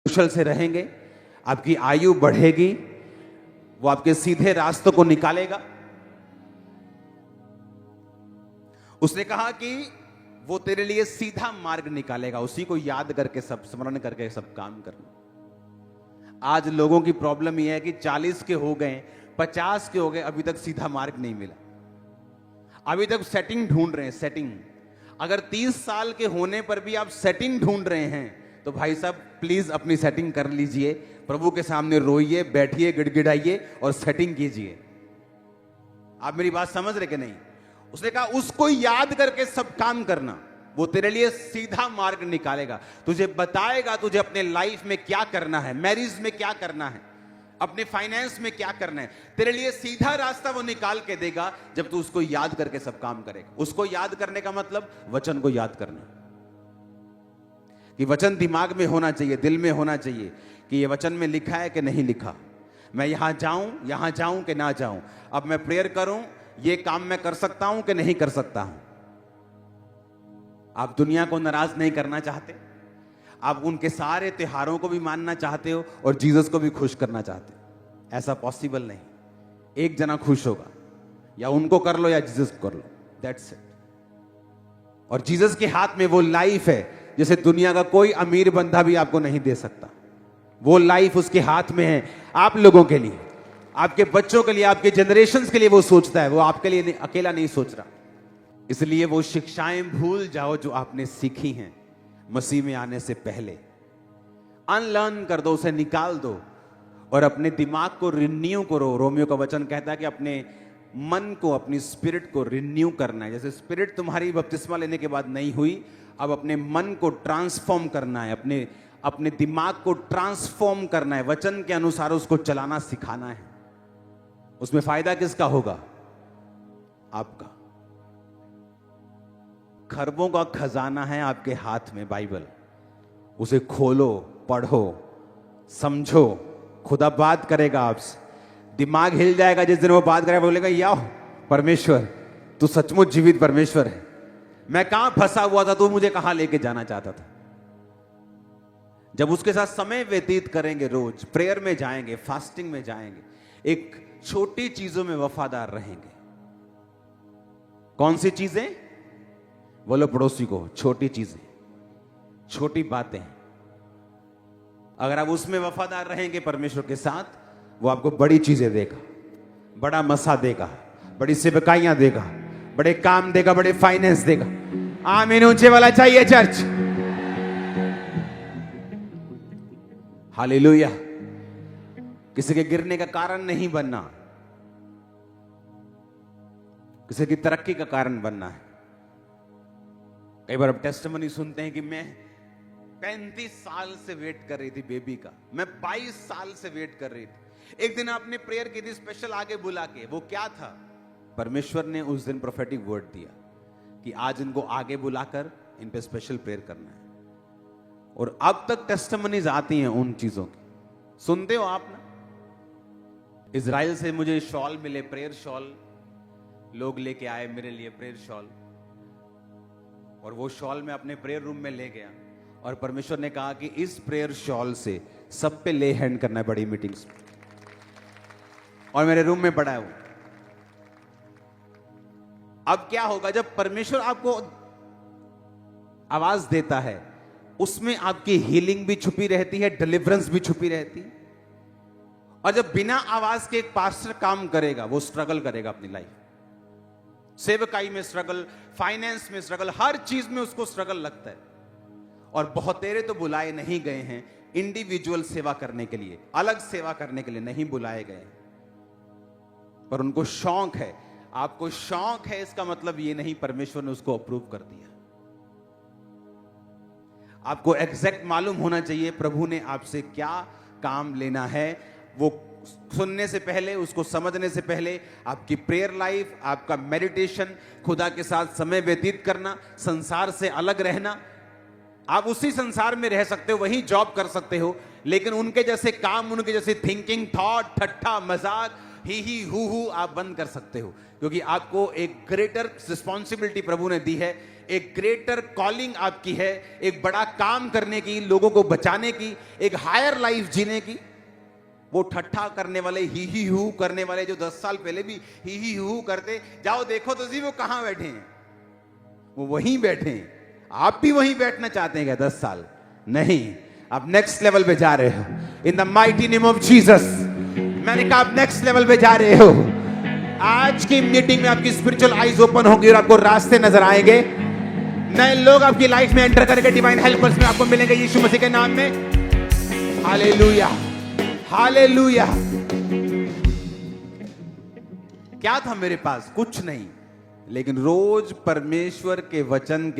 कुशल से रहेंगे, आपकी आयु बढ़ेगी, वो आपके सीधे रास्तों को निकालेगा। उसने कहा कि वो तेरे लिए सीधा मार्ग निकालेगा, उसी को याद करके सब स्मरण करके सब काम करना। आज लोगों की प्रॉब्लम यह है कि 40 के हो गए, 50 के हो गए, अभी तक सीधा मार्ग नहीं मिला, अभी तक सेटिंग ढूंढ रहे हैं। सेटिंग, अगर 30 साल के होने पर भी आप सेटिंग ढूंढ रहे हैं तो भाई साहब प्लीज अपनी सेटिंग कर लीजिए, प्रभु के सामने रोइए, बैठिए, गिड़गिड़ाइए और सेटिंग कीजिए। आप मेरी बात समझ रहे कि नहीं? उसने कहा उसको याद करके सब काम करना, वो तेरे लिए सीधा मार्ग निकालेगा, तुझे बताएगा तुझे अपने लाइफ में क्या करना है, मैरिज में क्या करना है, अपने फाइनेंस में क्या करना है। तेरे लिए सीधा रास्ता वो निकाल के देगा जब तू उसको याद करके सब काम करेगा। उसको याद करने का मतलब वचन को याद करना, कि वचन दिमाग में होना चाहिए, दिल में होना चाहिए कि ये वचन में लिखा है कि नहीं लिखा, मैं यहां जाऊं कि ना जाऊं, अब मैं प्रेयर करूं, ये काम मैं कर सकता हूं कि नहीं कर सकता हूं। आप दुनिया को नाराज नहीं करना चाहते, आप उनके सारे त्योहारों को भी मानना चाहते हो और जीसस को भी खुश करना चाहते हो। ऐसा पॉसिबल नहीं, एक जना खुश होगा, या उनको कर लो या जीसस को कर लो, दैट्स इट। और जीसस के हाथ में वो लाइफ है जैसे दुनिया का कोई अमीर बंदा भी आपको नहीं दे सकता। वो लाइफ उसके हाथ में है, आप लोगों के लिए, आपके बच्चों के लिए, आपके जनरेशंस के लिए वो सोचता है, वो आपके लिए अकेला नहीं सोच रहा। इसलिए वो शिक्षाएं भूल जाओ जो आपने सीखी हैं मसीह में आने से पहले, अनलर्न कर दो, उसे निकाल दो और अपने दिमाग को रिन्यू करो। रोमियो का वचन कहता है कि अपने मन को, अपनी स्पिरिट को रिन्यू करना है। जैसे स्पिरिट तुम्हारी बपतिस्मा लेने के बाद नहीं हुई, अब अपने मन को ट्रांसफॉर्म करना है, अपने दिमाग को ट्रांसफॉर्म करना है, वचन के अनुसार उसको चलाना सिखाना है। उसमें फायदा किसका होगा? आपका। खरबों का खजाना है आपके हाथ में बाइबल, उसे खोलो, पढ़ो, समझो, खुदा बात करेगा आपसे। दिमाग हिल जाएगा जिस दिन वो बात करेगा, बोलेगा या परमेश्वर तू सचमुच जीवित परमेश्वर है, मैं कहां फंसा हुआ था, तू मुझे कहां लेके जाना चाहता था। जब उसके साथ समय व्यतीत करेंगे, रोज प्रेयर में जाएंगे, फास्टिंग में जाएंगे, एक छोटी चीजों में वफादार रहेंगे। कौन सी चीजें? बोलो पड़ोसी को, छोटी चीजें, छोटी बातें। अगर आप उसमें वफादार रहेंगे परमेश्वर के साथ, वो आपको बड़ी चीजें देगा, बड़ा मसा देगा, बड़ी सेवकाइयां देगा, बड़े काम देगा, बड़े फाइनेंस देगा। आमीन ऊंचे वाला चाहिए चर्च। हालेलुया। किसी के गिरने का कारण नहीं बनना, किसी की तरक्की का कारण बनना है। कई बार आप टेस्टिमनी सुनते हैं कि मैं 35 साल से वेट कर रही थी बेबी का, मैं 22 साल से वेट कर रही थी। एक दिन आपने प्रेयर की थी स्पेशल आगे बुला के, वो क्या था? परमेश्वर ने उस दिन प्रोफेटिक वर्ड दिया कि आज इनको आगे बुलाकर इन पे स्पेशल प्रेयर करना है। और अब तक टेस्टिमनीज आती हैं उन चीजों की, सुनते हो आप ना। इजराइल से मुझे शॉल मिले, प्रेयर शॉल, लोग लेके आए मेरे लिए प्रेयर शॉल, और वो शॉल मैं अपने प्रेयर रूम में ले गया और परमेश्वर ने कहा कि इस प्रेयर शॉल से सब पे ले हैंड करना है बड़ी मीटिंग्स में, और मेरे रूम में पड़ा है वो। अब क्या होगा जब परमेश्वर आपको आवाज देता है, उसमें आपकी हीलिंग भी छुपी रहती है, डिलीवरेंस भी छुपी रहती है। और जब बिना आवाज के एक पास्टर काम करेगा, वो स्ट्रगल करेगा अपनी लाइफ, सेवकाई में स्ट्रगल, फाइनेंस में स्ट्रगल, हर चीज में उसको स्ट्रगल लगता है। और बहुत तेरे तो बुलाए नहीं गए हैं इंडिविजुअल सेवा करने के लिए, अलग सेवा करने के लिए नहीं बुलाए गए, पर उनको शौक है। आपको शौक है, इसका मतलब ये नहीं परमेश्वर ने उसको अप्रूव कर दिया। आपको एग्जैक्ट मालूम होना चाहिए प्रभु ने आपसे क्या काम लेना है। वो सुनने से पहले, उसको समझने से पहले आपकी प्रेयर लाइफ, आपका मेडिटेशन, खुदा के साथ समय व्यतीत करना, संसार से अलग रहना। आप उसी संसार में रह सकते हो, वही जॉब कर सकते हो, लेकिन उनके जैसे काम, उनके जैसे थिंकिंग, थॉट, ठट्ठा, मजाक, ही हु आप बंद कर सकते हो, क्योंकि आपको एक ग्रेटर रिस्पॉन्सिबिलिटी प्रभु ने दी है। एक ग्रेटर कॉलिंग आपकी है, एक बड़ा काम करने की, लोगों को बचाने की, एक हायर लाइफ जीने की। वो ठट्ठा करने वाले, ही हू करने वाले, जो 10 साल पहले भी ही हू करते, जाओ देखो तो जी वो कहां बैठे हैं, वो वहीं बैठे हैं। आप भी वहीं बैठना चाहते हैं क्या 10 साल? नहीं, आप नेक्स्ट लेवल पे जा रहे हो in the mighty name of Jesus. मैंने कहा आप नेक्स्ट लेवल पे जा रहे हो। आज की मीटिंग में आपकी स्पिरिचुअल आईज ओपन होगी और आपको रास्ते नजर आएंगे। नए लोग आपकी लाइफ में एंटर करके डिवाइन हेल्पर्स में आपको मिलेंगे यीशु मसीह के नाम में। Hallelujah, hallelujah. क्या था मेरे पास? कुछ नहीं, लेकिन रोज परमेश्वर के वचन के